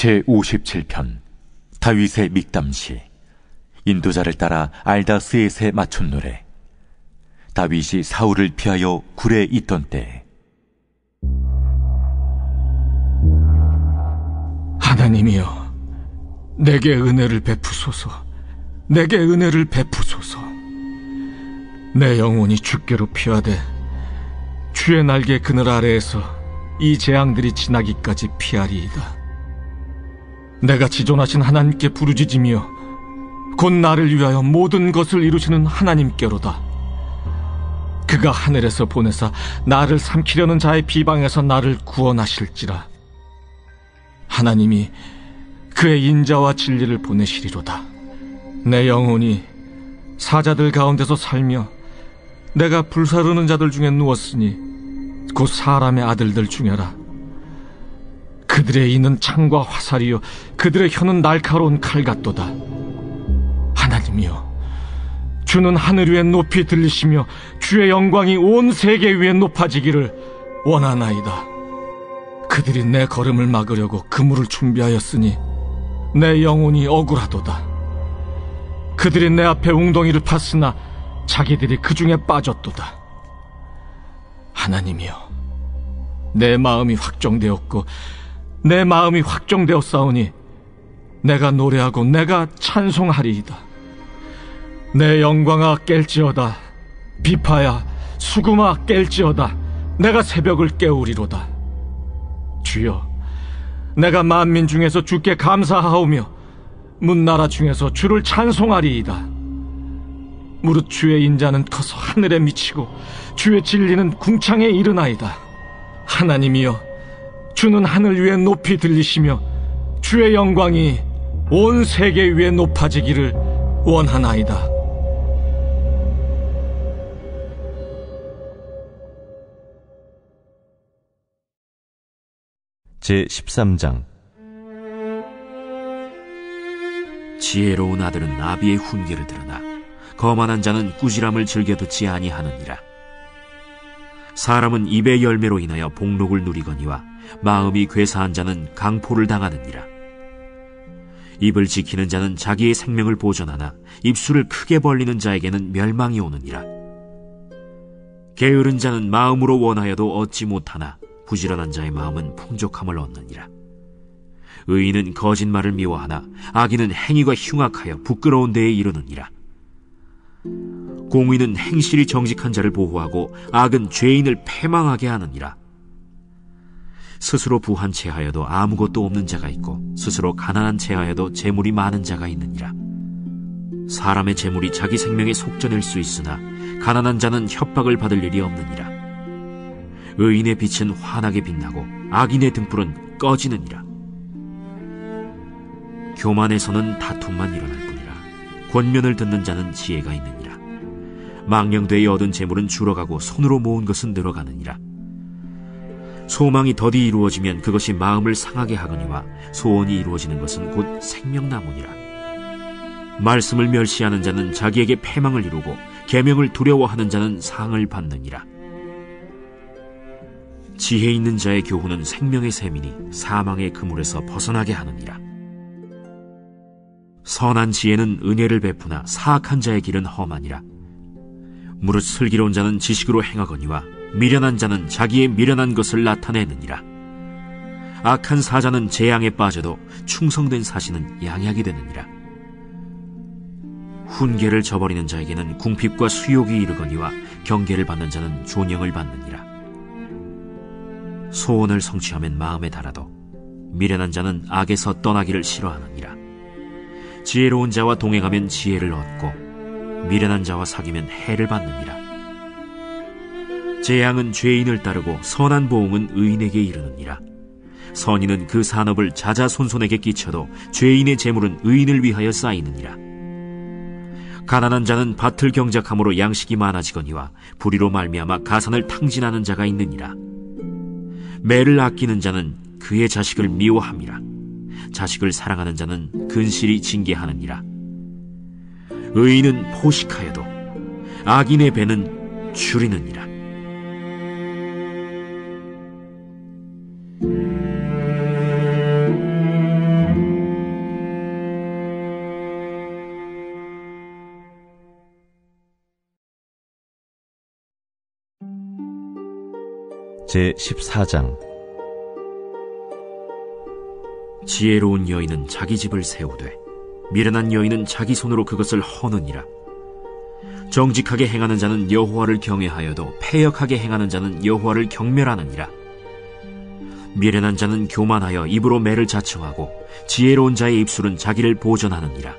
제57편 다윗의 믹담시. 인도자를 따라 알다스엣에 맞춘 노래. 다윗이 사울을 피하여 굴에 있던 때에. 하나님이여, 내게 은혜를 베푸소서. 내게 은혜를 베푸소서. 내 영혼이 주께로 피하되 주의 날개 그늘 아래에서 이 재앙들이 지나기까지 피하리이다. 내가 지존하신 하나님께 부르짖으며 곧 나를 위하여 모든 것을 이루시는 하나님께로다. 그가 하늘에서 보내사 나를 삼키려는 자의 비방에서 나를 구원하실지라. 하나님이 그의 인자와 진리를 보내시리로다. 내 영혼이 사자들 가운데서 살며 내가 불사르는 자들 중에 누웠으니 곧 사람의 아들들 중에라. 그들의 이는 창과 화살이요 그들의 혀는 날카로운 칼 같도다. 하나님이여, 주는 하늘 위에 높이 들리시며 주의 영광이 온 세계 위에 높아지기를 원하나이다. 그들이 내 걸음을 막으려고 그물을 준비하였으니 내 영혼이 억울하도다. 그들이 내 앞에 웅덩이를 팠으나 자기들이 그 중에 빠졌도다. 하나님이여, 내 마음이 확정되었고 내 마음이 확정되었사오니 내가 노래하고 내가 찬송하리이다. 내 영광아 깰지어다. 비파야 수금아 깰지어다. 내가 새벽을 깨우리로다. 주여, 내가 만민 중에서 주께 감사하오며 문나라 중에서 주를 찬송하리이다. 무릇 주의 인자는 커서 하늘에 미치고 주의 진리는 궁창에 이르나이다. 하나님이여, 주는 하늘 위에 높이 들리시며 주의 영광이 온 세계 위에 높아지기를 원하나이다. 제13장. 지혜로운 아들은 나비의 훈계를 들으나 거만한 자는 꾸지람을 즐겨 듣지 아니하느니라. 사람은 입의 열매로 인하여 복록을 누리거니와 마음이 괴사한 자는 강포를 당하느니라. 입을 지키는 자는 자기의 생명을 보존하나 입술을 크게 벌리는 자에게는 멸망이 오느니라. 게으른 자는 마음으로 원하여도 얻지 못하나 부지런한 자의 마음은 풍족함을 얻느니라. 의인은 거짓말을 미워하나 악인은 행위가 흉악하여 부끄러운 데에 이르느니라. 공의는 행실이 정직한 자를 보호하고 악은 죄인을 패망하게 하느니라. 스스로 부한 체하여도 아무것도 없는 자가 있고 스스로 가난한 체하여도 재물이 많은 자가 있느니라. 사람의 재물이 자기 생명에 속전일 수 있으나 가난한 자는 협박을 받을 일이 없느니라. 의인의 빛은 환하게 빛나고 악인의 등불은 꺼지느니라. 교만에서는 다툼만 일어날 뿐이라. 권면을 듣는 자는 지혜가 있느니라. 망령되이 얻은 재물은 줄어가고 손으로 모은 것은 늘어가느니라. 소망이 더디 이루어지면 그것이 마음을 상하게 하거니와 소원이 이루어지는 것은 곧 생명나무니라. 말씀을 멸시하는 자는 자기에게 패망을 이루고 계명을 두려워하는 자는 상을 받느니라. 지혜 있는 자의 교훈은 생명의 샘이니 사망의 그물에서 벗어나게 하느니라. 선한 지혜는 은혜를 베푸나 사악한 자의 길은 험하니라. 무릇 슬기로운 자는 지식으로 행하거니와 미련한 자는 자기의 미련한 것을 나타내느니라. 악한 사자는 재앙에 빠져도 충성된 사신은 양약이 되느니라. 훈계를 저버리는 자에게는 궁핍과 수욕이 이르거니와 경계를 받는 자는 존영을 받느니라. 소원을 성취하면 마음에 달아도 미련한 자는 악에서 떠나기를 싫어하느니라. 지혜로운 자와 동행하면 지혜를 얻고 미련한 자와 사귀면 해를 받느니라. 재앙은 죄인을 따르고 선한 보응은 의인에게 이르느니라. 선인은 그 산업을 자자손손에게 끼쳐도 죄인의 재물은 의인을 위하여 쌓이느니라. 가난한 자는 밭을 경작함으로 양식이 많아지거니와 불의로 말미암아 가산을 탕진하는 자가 있느니라. 매를 아끼는 자는 그의 자식을 미워함이라. 자식을 사랑하는 자는 근실이 징계하느니라. 의인은 포식하여도 악인의 배는 줄이느니라. 제14장. 지혜로운 여인은 자기 집을 세우되 미련한 여인은 자기 손으로 그것을 허느니라. 정직하게 행하는 자는 여호와를 경외하여도 패역하게 행하는 자는 여호와를 경멸하느니라. 미련한 자는 교만하여 입으로 매를 자청하고 지혜로운 자의 입술은 자기를 보전하느니라.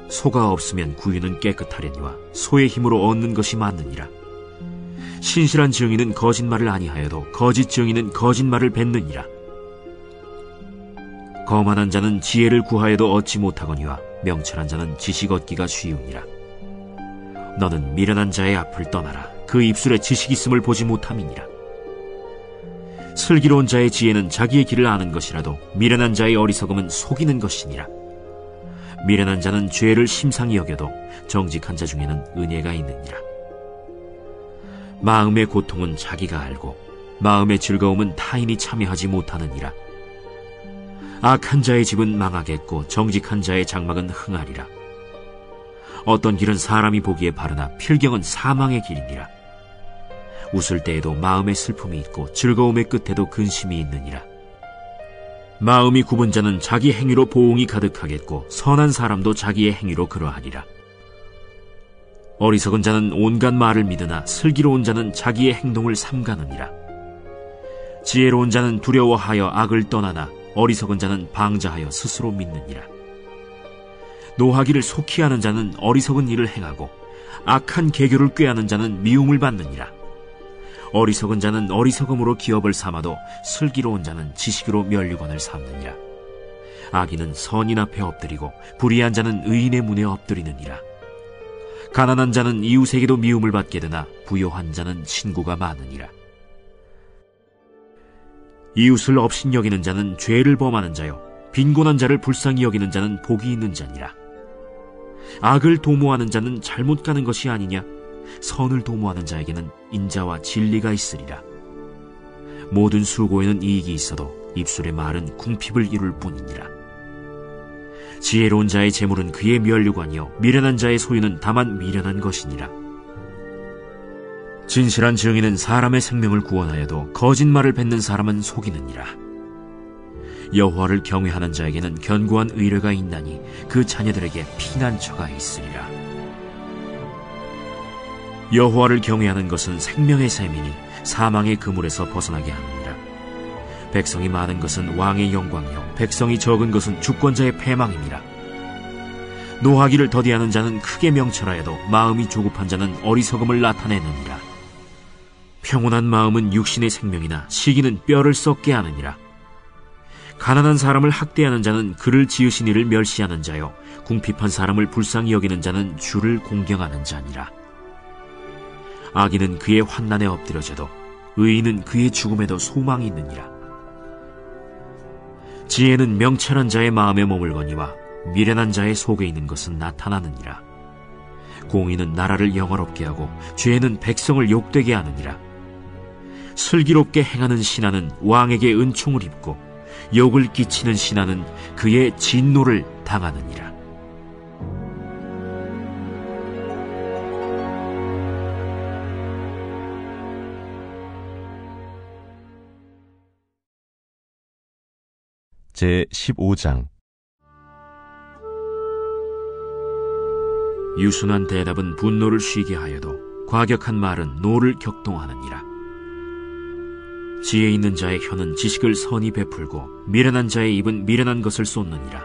소가 없으면 구유는 깨끗하려니와 소의 힘으로 얻는 것이 많느니라. 신실한 증인은 거짓말을 아니하여도 거짓 증인은 거짓말을 뱉느니라. 거만한 자는 지혜를 구하여도 얻지 못하거니와 명철한 자는 지식 얻기가 쉬우니라. 너는 미련한 자의 앞을 떠나라. 그 입술에 지식 있음을 보지 못함이니라. 슬기로운 자의 지혜는 자기의 길을 아는 것이라도 미련한 자의 어리석음은 속이는 것이니라. 미련한 자는 죄를 심상히 여겨도 정직한 자 중에는 은혜가 있느니라. 마음의 고통은 자기가 알고 마음의 즐거움은 타인이 참여하지 못하느니라. 악한 자의 집은 망하겠고 정직한 자의 장막은 흥하리라. 어떤 길은 사람이 보기에 바르나 필경은 사망의 길이니라. 웃을 때에도 마음에 슬픔이 있고 즐거움의 끝에도 근심이 있느니라. 마음이 굽은 자는 자기 행위로 보응이 가득하겠고 선한 사람도 자기의 행위로 그러하리라. 어리석은 자는 온갖 말을 믿으나 슬기로운 자는 자기의 행동을 삼가느니라. 지혜로운 자는 두려워하여 악을 떠나나 어리석은 자는 방자하여 스스로 믿느니라. 노하기를 속히 하는 자는 어리석은 일을 행하고 악한 계교를 꾀하는 자는 미움을 받느니라. 어리석은 자는 어리석음으로 기업을 삼아도 슬기로운 자는 지식으로 면류관을 삼느니라. 악인은 선인 앞에 엎드리고 불의한 자는 의인의 문에 엎드리느니라. 가난한 자는 이웃에게도 미움을 받게 되나 부요한 자는 친구가 많으니라. 이웃을 업신여기는 자는 죄를 범하는 자요 빈곤한 자를 불쌍히 여기는 자는 복이 있는 자니라. 악을 도모하는 자는 잘못 가는 것이 아니냐? 선을 도모하는 자에게는 인자와 진리가 있으리라. 모든 수고에는 이익이 있어도 입술의 말은 궁핍을 이룰 뿐이니라. 지혜로운 자의 재물은 그의 면류관이요 미련한 자의 소유는 다만 미련한 것이니라. 진실한 증인은 사람의 생명을 구원하여도 거짓말을 뱉는 사람은 속이느니라. 여호와를 경외하는 자에게는 견고한 의뢰가 있나니 그 자녀들에게 피난처가 있으리라. 여호와를 경외하는 것은 생명의 셈이니 사망의 그물에서 벗어나게 하느니라. 백성이 많은 것은 왕의 영광이요 백성이 적은 것은 주권자의 패망이니라. 노하기를 더디하는 자는 크게 명철하여도 마음이 조급한 자는 어리석음을 나타내느니라. 평온한 마음은 육신의 생명이나 시기는 뼈를 썩게 하느니라. 가난한 사람을 학대하는 자는 그를 지으신 이를 멸시하는 자요 궁핍한 사람을 불쌍히 여기는 자는 주를 공경하는 자니라. 악인은 그의 환난에 엎드려져도 의인은 그의 죽음에도 소망이 있느니라. 지혜는 명철한 자의 마음에 머물거니와 미련한 자의 속에 있는 것은 나타나느니라. 공의는 나라를 영화롭게 하고 죄는 백성을 욕되게 하느니라. 슬기롭게 행하는 신하는 왕에게 은총을 입고 욕을 끼치는 신하는 그의 진노를 당하느니라. 제15장. 유순한 대답은 분노를 쉬게 하여도 과격한 말은 노를 격동하느니라. 지혜 있는 자의 혀는 지식을 선히 베풀고 미련한 자의 입은 미련한 것을 쏟느니라.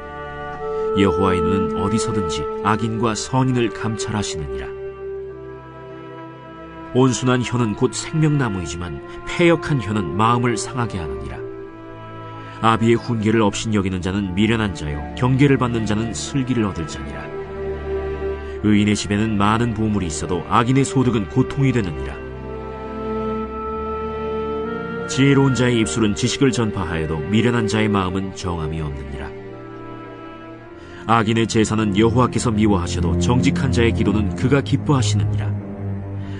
여호와의 눈은 어디서든지 악인과 선인을 감찰하시느니라. 온순한 혀는 곧 생명나무이지만 패역한 혀는 마음을 상하게 하느니라. 아비의 훈계를 업신여기는 자는 미련한 자요 경계를 받는 자는 슬기를 얻을 자니라. 의인의 집에는 많은 보물이 있어도 악인의 소득은 고통이 되느니라. 지혜로운 자의 입술은 지식을 전파하여도 미련한 자의 마음은 정함이 없느니라. 악인의 제사는 여호와께서 미워하셔도 정직한 자의 기도는 그가 기뻐하시느니라.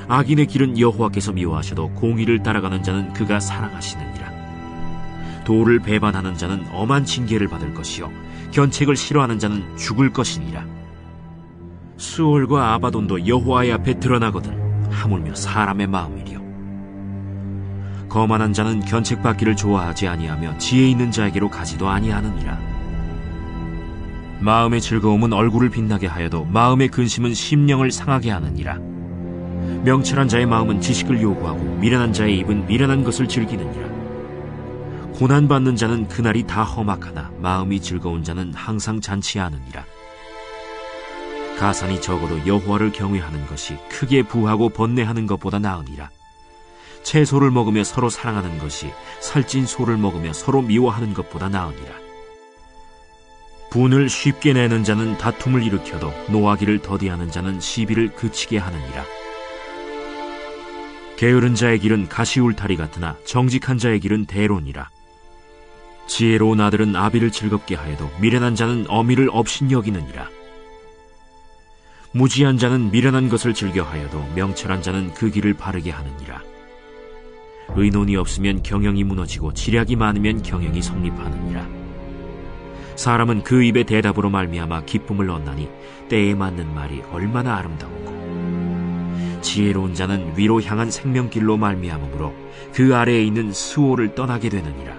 악인의 길은 여호와께서 미워하셔도 공의를 따라가는 자는 그가 사랑하시느니라. 도를 배반하는 자는 엄한 징계를 받을 것이요 견책을 싫어하는 자는 죽을 것이니라. 수올과 아바돈도 여호와의 앞에 드러나거든 하물며 사람의 마음이리요. 거만한 자는 견책받기를 좋아하지 아니하며 지혜 있는 자에게로 가지도 아니하느니라. 마음의 즐거움은 얼굴을 빛나게 하여도 마음의 근심은 심령을 상하게 하느니라. 명철한 자의 마음은 지식을 요구하고 미련한 자의 입은 미련한 것을 즐기느니라. 고난받는 자는 그날이 다 험악하나 마음이 즐거운 자는 항상 잔치하느니라. 가산이 적어도 여호와를 경외하는 것이 크게 부하고 번뇌하는 것보다 나으니라. 채소를 먹으며 서로 사랑하는 것이 살찐 소를 먹으며 서로 미워하는 것보다 나으니라. 분을 쉽게 내는 자는 다툼을 일으켜도 노하기를 더디하는 자는 시비를 그치게 하느니라. 게으른 자의 길은 가시울타리 같으나 정직한 자의 길은 대론이라. 지혜로운 아들은 아비를 즐겁게 하여도 미련한 자는 어미를 업신여기느니라. 무지한 자는 미련한 것을 즐겨하여도 명철한 자는 그 길을 바르게 하느니라. 의논이 없으면 경영이 무너지고 지략이 많으면 경영이 성립하느니라. 사람은 그 입의 대답으로 말미암아 기쁨을 얻나니 때에 맞는 말이 얼마나 아름다웠고, 지혜로운 자는 위로 향한 생명길로 말미암으므로 그 아래에 있는 수호를 떠나게 되느니라.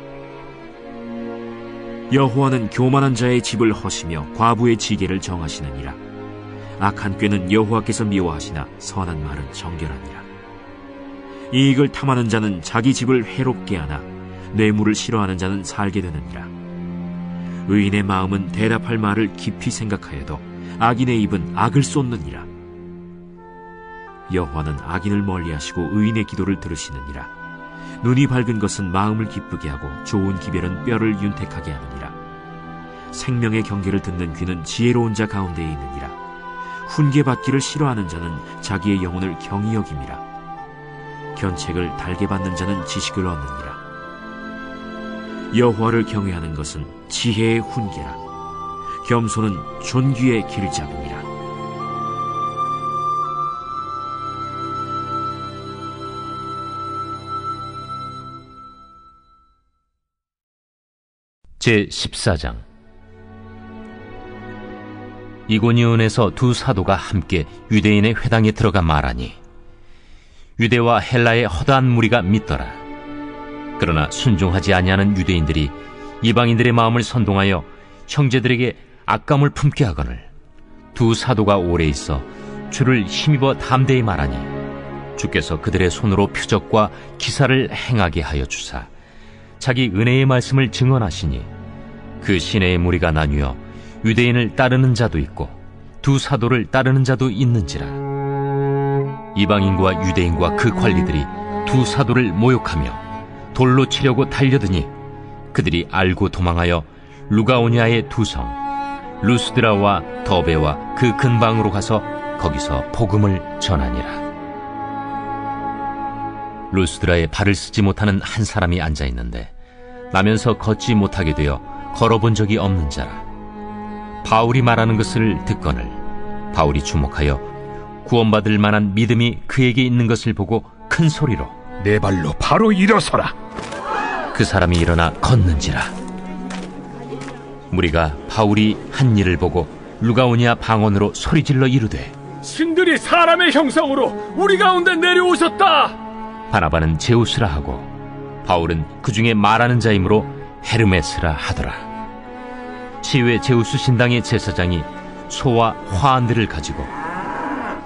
여호와는 교만한 자의 집을 허시며 과부의 지게를 정하시느니라. 악한 꾀는 여호와께서 미워하시나 선한 말은 정결하니라. 이익을 탐하는 자는 자기 집을 해롭게 하나 뇌물을 싫어하는 자는 살게 되느니라. 의인의 마음은 대답할 말을 깊이 생각하여도 악인의 입은 악을 쏟느니라. 여호와는 악인을 멀리하시고 의인의 기도를 들으시느니라. 눈이 밝은 것은 마음을 기쁘게 하고 좋은 기별은 뼈를 윤택하게 하느니라. 생명의 경계를 듣는 귀는 지혜로운 자 가운데에 있느니라. 훈계받기를 싫어하는 자는 자기의 영혼을 경히 여김이라. 견책을 달게 받는 자는 지식을 얻느니라. 여호와를 경외하는 것은 지혜의 훈계라. 겸손은 존귀의 길잡음이라. 제14장. 이고니온에서 두 사도가 함께 유대인의 회당에 들어가 말하니 유대와 헬라의 허다한 무리가 믿더라. 그러나 순종하지 아니하는 유대인들이 이방인들의 마음을 선동하여 형제들에게 악감을 품게 하거늘 두 사도가 오래 있어 주를 힘입어 담대히 말하니 주께서 그들의 손으로 표적과 기사를 행하게 하여 주사 자기 은혜의 말씀을 증언하시니 그 시내의 무리가 나뉘어 유대인을 따르는 자도 있고 두 사도를 따르는 자도 있는지라. 이방인과 유대인과 그 관리들이 두 사도를 모욕하며 돌로 치려고 달려드니 그들이 알고 도망하여 루가오냐의 두 성 루스드라와 더베와 그 근방으로 가서 거기서 복음을 전하니라. 루스드라에 발을 쓰지 못하는 한 사람이 앉아 있는데 나면서 걷지 못하게 되어 걸어본 적이 없는 자라. 바울이 말하는 것을 듣거늘 바울이 주목하여 구원받을 만한 믿음이 그에게 있는 것을 보고 큰 소리로 내 발로 바로 일어서라. 그 사람이 일어나 걷는지라. 무리가 바울이 한 일을 보고 루가오냐 방언으로 소리질러 이르되 신들이 사람의 형상으로 우리 가운데 내려오셨다. 바나바는 제우스라 하고 바울은 그 중에 말하는 자이므로 헤르메스라 하더라. 시외 제우스 신당의 제사장이 소와 화환들을 가지고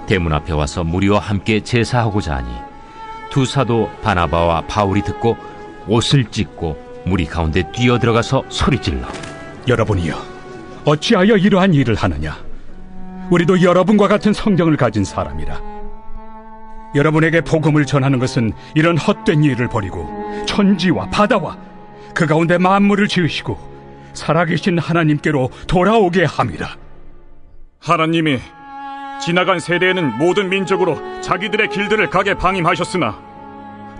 대문 앞에 와서 무리와 함께 제사하고자 하니 두 사도 바나바와 바울이 듣고 옷을 찢고 무리 가운데 뛰어들어가서 소리질러 여러분이여, 어찌하여 이러한 일을 하느냐? 우리도 여러분과 같은 성경을 가진 사람이라. 여러분에게 복음을 전하는 것은 이런 헛된 일을 버리고 천지와 바다와 그 가운데 만물을 지으시고 살아계신 하나님께로 돌아오게 함이라. 하나님이 지나간 세대에는 모든 민족으로 자기들의 길들을 가게 방임하셨으나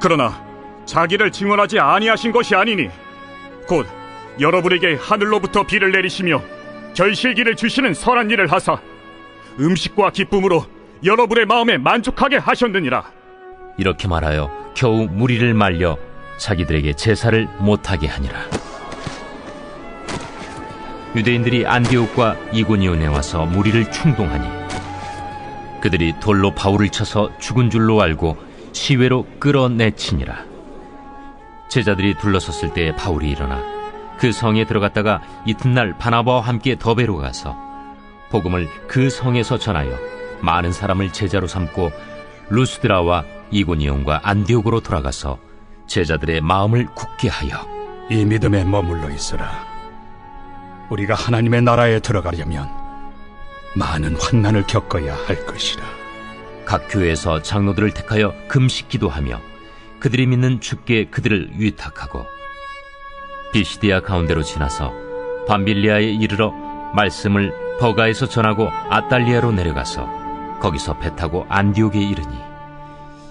그러나 자기를 증언하지 아니하신 것이 아니니 곧 여러분에게 하늘로부터 비를 내리시며 결실기를 주시는 선한 일을 하사 음식과 기쁨으로 여러분의 마음에 만족하게 하셨느니라. 이렇게 말하여 겨우 무리를 말려 자기들에게 제사를 못하게 하니라. 유대인들이 안디옥과 이고니온에 와서 무리를 충동하니 그들이 돌로 바울을 쳐서 죽은 줄로 알고 시외로 끌어내치니라. 제자들이 둘러섰을 때 바울이 일어나 그 성에 들어갔다가 이튿날 바나바와 함께 더베로 가서 복음을 그 성에서 전하여 많은 사람을 제자로 삼고 루스드라와 이고니온과 안디옥으로 돌아가서 제자들의 마음을 굳게 하여 이 믿음에 머물러 있으라. 우리가 하나님의 나라에 들어가려면 많은 환난을 겪어야 할 것이라. 각 교회에서 장로들을 택하여 금식 기도하며 그들이 믿는 주께 그들을 위탁하고 비시디아 가운데로 지나서 밤빌리아에 이르러 말씀을 버가에서 전하고 아달리아로 내려가서 거기서 배 타고 안디옥에 이르니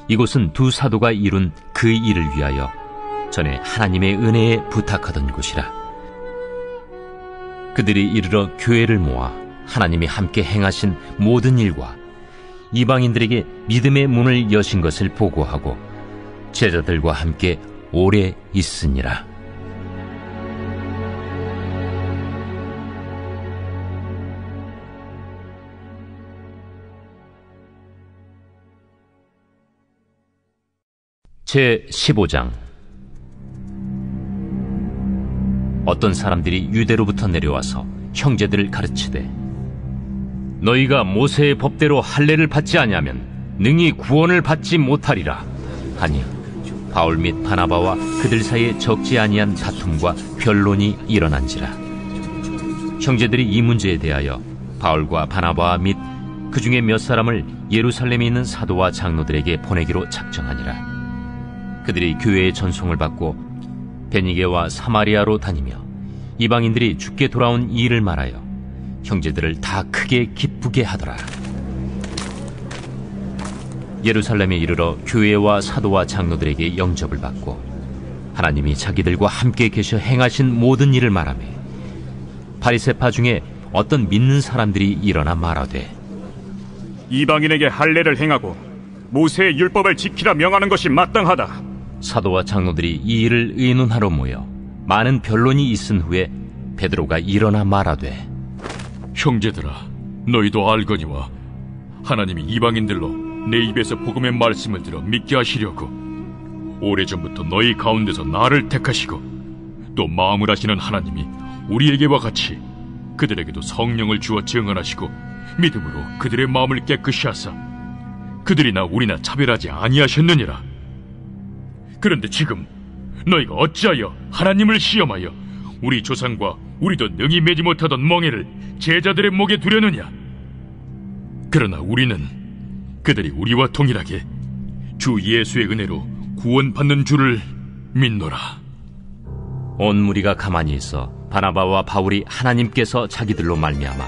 이곳은 두 사도가 이룬 그 일을 위하여 전에 하나님의 은혜에 부탁하던 곳이라. 그들이 이르러 교회를 모아 하나님이 함께 행하신 모든 일과 이방인들에게 믿음의 문을 여신 것을 보고하고 제자들과 함께 오래 있으니라. 제15장. 어떤 사람들이 유대로부터 내려와서 형제들을 가르치되 너희가 모세의 법대로 할례를 받지 아니하면 능히 구원을 받지 못하리라 하니 바울 및 바나바와 그들 사이에 적지 아니한 다툼과 변론이 일어난지라. 형제들이 이 문제에 대하여 바울과 바나바 및 그 중에 몇 사람을 예루살렘에 있는 사도와 장로들에게 보내기로 작정하니라. 그들이 교회의 전송을 받고 베니게와 사마리아로 다니며 이방인들이 주께 돌아온 이 일을 말하여 형제들을 다 크게 기쁘게 하더라. 예루살렘에 이르러 교회와 사도와 장로들에게 영접을 받고 하나님이 자기들과 함께 계셔 행하신 모든 일을 말하며 바리새파 중에 어떤 믿는 사람들이 일어나 말하되 이방인에게 할례를 행하고 모세의 율법을 지키라 명하는 것이 마땅하다. 사도와 장로들이 이 일을 의논하러 모여 많은 변론이 있은 후에 베드로가 일어나 말하되 형제들아, 너희도 알거니와 하나님이 이방인들로 내 입에서 복음의 말씀을 들어 믿게 하시려고 오래전부터 너희 가운데서 나를 택하시고 또 마음을 하시는 하나님이 우리에게와 같이 그들에게도 성령을 주어 증언하시고 믿음으로 그들의 마음을 깨끗이 하사 그들이나 우리나 차별하지 아니하셨느니라. 그런데 지금 너희가 어찌하여 하나님을 시험하여 우리 조상과 우리도 능히 매지 못하던 멍에를 제자들의 목에 두려느냐? 그러나 우리는 그들이 우리와 동일하게 주 예수의 은혜로 구원받는 줄을 믿노라. 온 무리가 가만히 있어 바나바와 바울이 하나님께서 자기들로 말미암아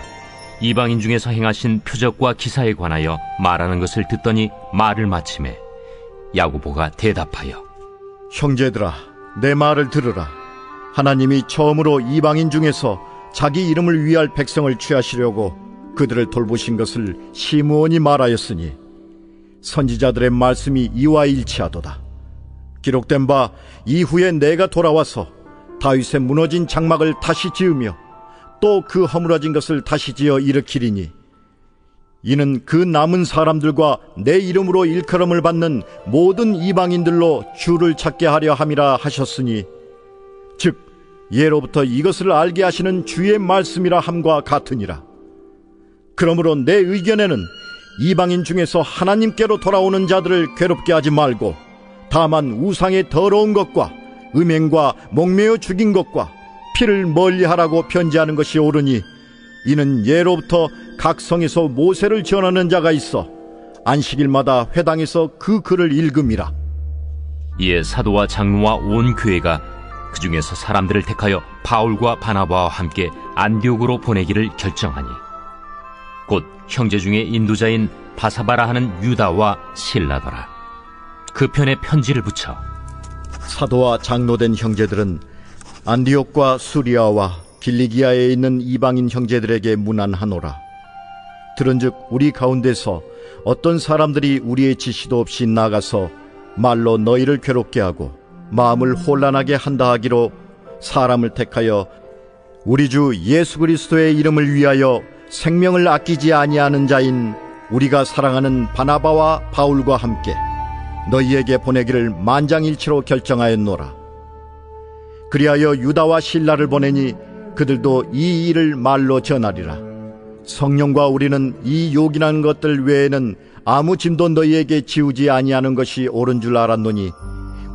이방인 중에서 행하신 표적과 기사에 관하여 말하는 것을 듣더니 말을 마치매 야고보가 대답하여 형제들아, 내 말을 들으라. 하나님이 처음으로 이방인 중에서 자기 이름을 위할 백성을 취하시려고 그들을 돌보신 것을 시므온이 말하였으니 선지자들의 말씀이 이와 일치하도다. 기록된 바 이후에 내가 돌아와서 다윗의 무너진 장막을 다시 지으며 또 그 허물어진 것을 다시 지어 일으키리니 이는 그 남은 사람들과 내 이름으로 일컬음을 받는 모든 이방인들로 주를 찾게 하려 함이라 하셨으니 즉 예로부터 이것을 알게 하시는 주의 말씀이라 함과 같으니라. 그러므로 내 의견에는 이방인 중에서 하나님께로 돌아오는 자들을 괴롭게 하지 말고 다만 우상의 더러운 것과 음행과 목매어 죽인 것과 피를 멀리하라고 편지하는 것이 옳으니 이는 예로부터 각 성에서 모세를 전하는 자가 있어 안식일마다 회당에서 그 글을 읽음이라. 이에 사도와 장로와 온 교회가 그 중에서 사람들을 택하여 바울과 바나바와 함께 안디옥으로 보내기를 결정하니 곧 형제 중에 인도자인 바사바라 하는 유다와 실라더라. 그 편에 편지를 붙여 사도와 장로된 형제들은 안디옥과 수리아와 길리기아에 있는 이방인 형제들에게 문안하노라. 들은즉 우리 가운데서 어떤 사람들이 우리의 지시도 없이 나가서 말로 너희를 괴롭게 하고 마음을 혼란하게 한다 하기로 사람을 택하여 우리 주 예수 그리스도의 이름을 위하여 생명을 아끼지 아니하는 자인 우리가 사랑하는 바나바와 바울과 함께 너희에게 보내기를 만장일치로 결정하였노라. 그리하여 유다와 실라를 보내니 그들도 이 일을 말로 전하리라. 성령과 우리는 이 요긴한 것들 외에는 아무 짐도 너희에게 지우지 아니하는 것이 옳은 줄 알았노니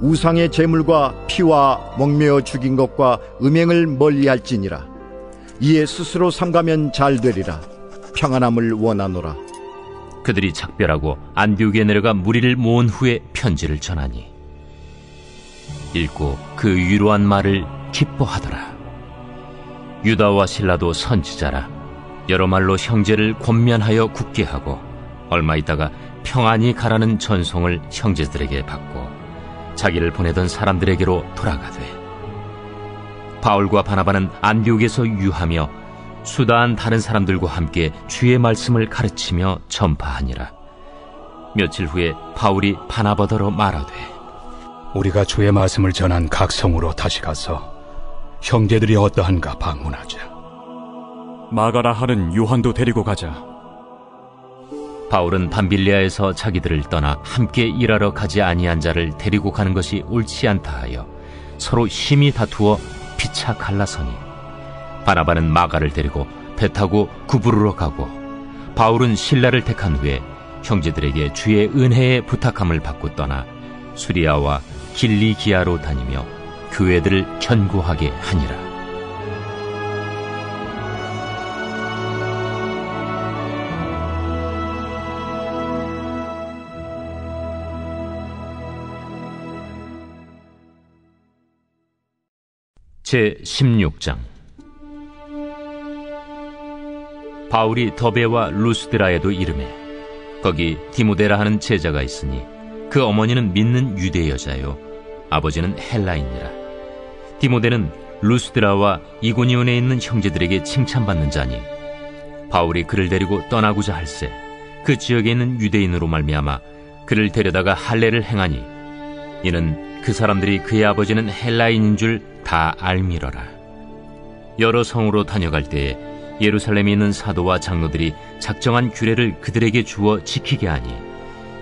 우상의 제물과 피와 목매어 죽인 것과 음행을 멀리할지니라. 이에 스스로 삼가면 잘 되리라. 평안함을 원하노라. 그들이 작별하고 안디옥에 내려가 무리를 모은 후에 편지를 전하니 읽고 그 위로한 말을 기뻐하더라. 유다와 실라도 선지자라 여러 말로 형제를 권면하여 굳게 하고 얼마 있다가 평안히 가라는 전송을 형제들에게 받고 자기를 보내던 사람들에게로 돌아가되 바울과 바나바는 안디옥에서 유하며 수다한 다른 사람들과 함께 주의 말씀을 가르치며 전파하니라. 며칠 후에 바울이 바나바더러 말하되 우리가 주의 말씀을 전한 각 성으로 다시 가서 형제들이 어떠한가 방문하자. 마가라 하는 요한도 데리고 가자. 바울은 밤빌리아에서 자기들을 떠나 함께 일하러 가지 아니한 자를 데리고 가는 것이 옳지 않다 하여 서로 심히 다투어 피차 갈라서니 바나바는 마가를 데리고 배 타고 구부르러 가고 바울은 실라를 택한 후에 형제들에게 주의 은혜에 부탁함을 받고 떠나 수리아와 길리기아로 다니며 교회들을 견고하게 하니라. 제16장. 바울이 더베와 루스드라에도 이르매 거기 디모데라 하는 제자가 있으니 그 어머니는 믿는 유대 여자요 아버지는 헬라인이라. 디모데는 루스드라와 이고니온에 있는 형제들에게 칭찬받는 자니 바울이 그를 데리고 떠나고자 할세 그 지역에 있는 유대인으로 말미암아 그를 데려다가 할례를 행하니 이는 그 사람들이 그의 아버지는 헬라인인 줄 다 알미러라. 여러 성으로 다녀갈 때에 예루살렘에 있는 사도와 장로들이 작정한 규례를 그들에게 주어 지키게 하니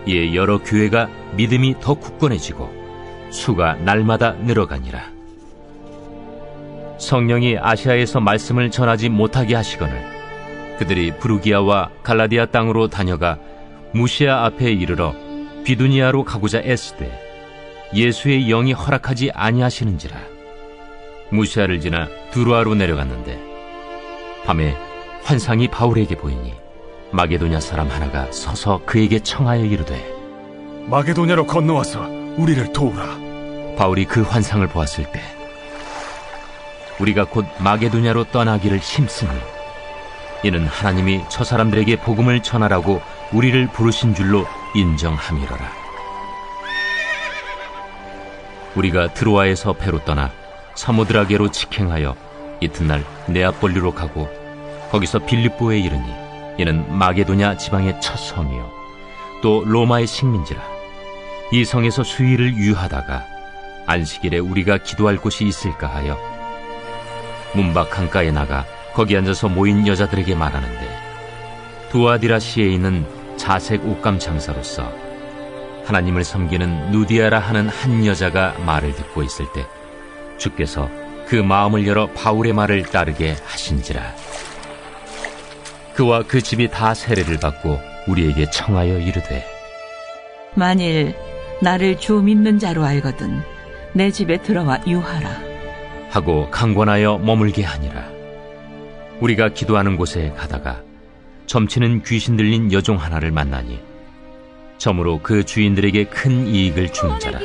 이에 여러 교회가 믿음이 더 굳건해지고 수가 날마다 늘어가니라. 성령이 아시아에서 말씀을 전하지 못하게 하시거늘 그들이 부르기아와 갈라디아 땅으로 다녀가 무시아 앞에 이르러 비두니아로 가고자 애쓰되 예수의 영이 허락하지 아니하시는지라. 무시아를 지나 두루아로 내려갔는데 밤에 환상이 바울에게 보이니 마게도냐 사람 하나가 서서 그에게 청하여 이르되 마게도냐로 건너와서 우리를 도우라. 바울이 그 환상을 보았을 때 우리가 곧 마게도냐로 떠나기를 힘쓰니 이는 하나님이 저 사람들에게 복음을 전하라고 우리를 부르신 줄로 인정함이로라. 우리가 드로아에서 배로 떠나 사모드라게로 직행하여 이튿날 네아폴리로 가고 거기서 빌립보에 이르니 이는 마게도냐 지방의 첫 성이요 또 로마의 식민지라. 이 성에서 수일을 유하다가 안식일에 우리가 기도할 곳이 있을까 하여 문밖 강가에 나가 거기 앉아서 모인 여자들에게 말하는데 두아디라시에 있는 자색 옷감 장사로서 하나님을 섬기는 누디아라 하는 한 여자가 말을 듣고 있을 때 주께서 그 마음을 열어 바울의 말을 따르게 하신지라. 그와 그 집이 다 세례를 받고 우리에게 청하여 이르되 만일 나를 주 믿는 자로 알거든 내 집에 들어와 유하라 하고 강권하여 머물게 하니라. 우리가 기도하는 곳에 가다가 점치는 귀신 들린 여종 하나를 만나니 점으로 그 주인들에게 큰 이익을 주는 자라.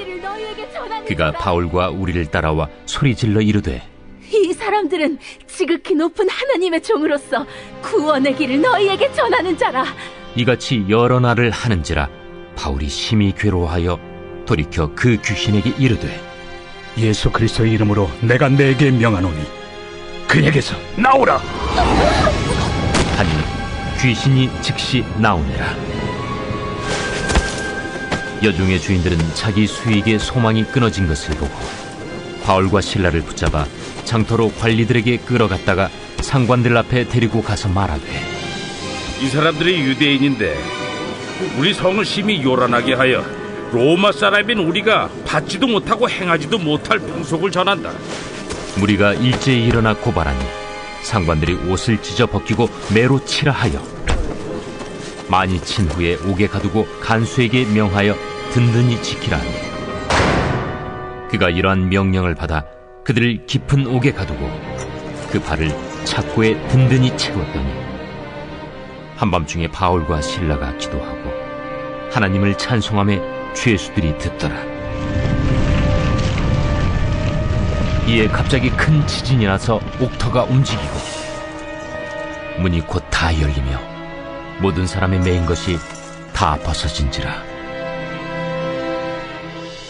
그가 바울과 우리를 따라와 소리질러 이르되 이 사람들은 지극히 높은 하나님의 종으로서 구원의 길을 너희에게 전하는 자라. 이같이 여러 날을 하는지라 바울이 심히 괴로워하여 돌이켜 그 귀신에게 이르되 예수 그리스도의 이름으로 내가 내게 명하노니 그에게서 나오라. 하니 귀신이 즉시 나오니라. 여종의 주인들은 자기 수익의 소망이 끊어진 것을 보고 바울과 실라를 붙잡아 장터로 관리들에게 끌어갔다가 상관들 앞에 데리고 가서 말하되 이 사람들이 유대인인데 우리 성을 심히 요란하게 하여 로마 사람인 우리가 받지도 못하고 행하지도 못할 풍속을 전한다. 무리가 일제히 일어나 고발하니 상관들이 옷을 찢어 벗기고 매로 치라 하여 많이 친 후에 옥에 가두고 간수에게 명하여 든든히 지키라 하니 그가 이러한 명령을 받아 그들을 깊은 옥에 가두고 그 발을 착고에 든든히 채웠더니 한밤중에 바울과 실라가 기도하고 하나님을 찬송하며 죄수들이 듣더라. 이에 갑자기 큰 지진이 나서 옥터가 움직이고 문이 곧 다 열리며 모든 사람의 매인 것이 다 벗어진지라.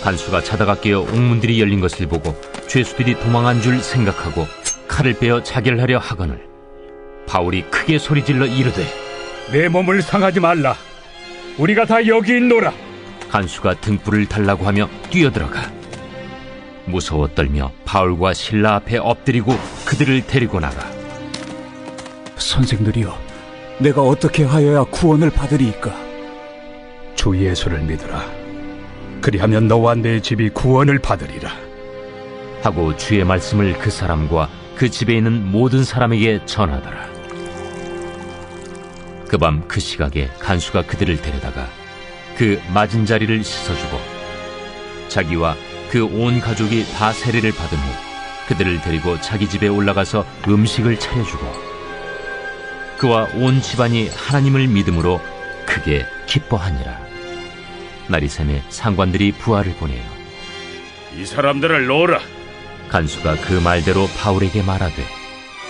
간수가 자다가 깨어 옥문들이 열린 것을 보고 죄수들이 도망한 줄 생각하고 칼을 빼어 자결하려 하거늘 바울이 크게 소리질러 이르되 내 몸을 상하지 말라. 우리가 다 여기 있노라. 간수가 등불을 달라고 하며 뛰어들어가 무서워 떨며 바울과 실라 앞에 엎드리고 그들을 데리고 나가 선생들이여, 내가 어떻게 하여야 구원을 받으리이까? 주 예수를 믿으라. 그리하면 너와 내 집이 구원을 받으리라. 하고 주의 말씀을 그 사람과 그 집에 있는 모든 사람에게 전하더라. 그 밤 그 시각에 간수가 그들을 데려다가 그 맞은 자리를 씻어주고 자기와 그 온 가족이 다 세례를 받은 후 그들을 데리고 자기 집에 올라가서 음식을 차려주고 그와 온 집안이 하나님을 믿음으로 크게 기뻐하니라. 날이 새매 상관들이 부하를 보내요. 이 사람들을 놓으라. 간수가 그 말대로 바울에게 말하되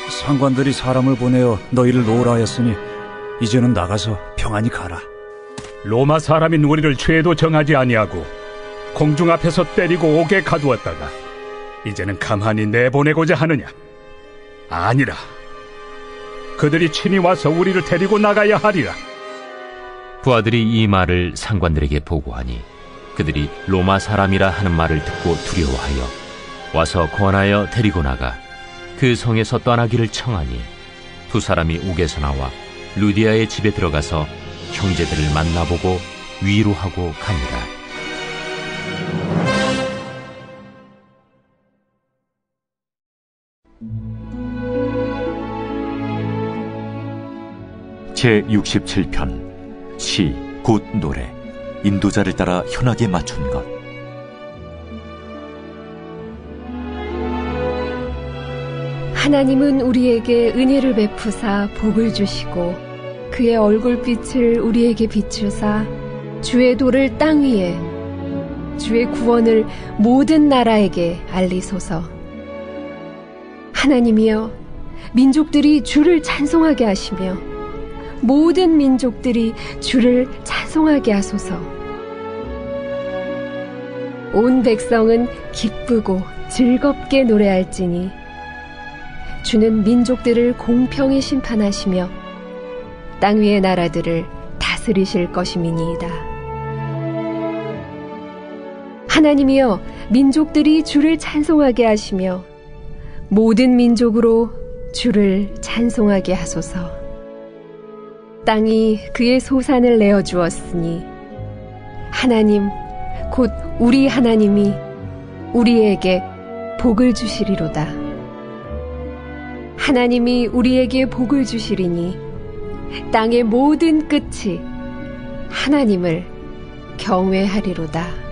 상관들이 사람을 보내어 너희를 놓으라 하였으니 이제는 나가서 평안히 가라. 로마 사람인 우리를 죄도 정하지 아니하고 공중 앞에서 때리고 옥에 가두었다가 이제는 가만히 내보내고자 하느냐? 아니라. 그들이 친히 와서 우리를 데리고 나가야 하리라. 부하들이 이 말을 상관들에게 보고하니 그들이 로마 사람이라 하는 말을 듣고 두려워하여 와서 권하여 데리고 나가 그 성에서 떠나기를 청하니 두 사람이 옥에서 나와 루디아의 집에 들어가서 형제들을 만나보고 위로하고 가니라. 제67편 시 곧 노래 인도자를 따라 현악에 맞춘 것. 하나님은 우리에게 은혜를 베푸사 복을 주시고 그의 얼굴빛을 우리에게 비추사 주의 도를 땅 위에 주의 구원을 모든 나라에게 알리소서. 하나님이여, 민족들이 주를 찬송하게 하시며 모든 민족들이 주를 찬송하게 하소서. 온 백성은 기쁘고 즐겁게 노래할지니 주는 민족들을 공평히 심판하시며 땅 위의 나라들을 다스리실 것임이니이다. 하나님이여, 민족들이 주를 찬송하게 하시며 모든 민족으로 주를 찬송하게 하소서. 땅이 그의 소산을 내어주었으니 하나님 곧 우리 하나님이 우리에게 복을 주시리로다. 하나님이 우리에게 복을 주시리니 땅의 모든 끝이 하나님을 경외하리로다.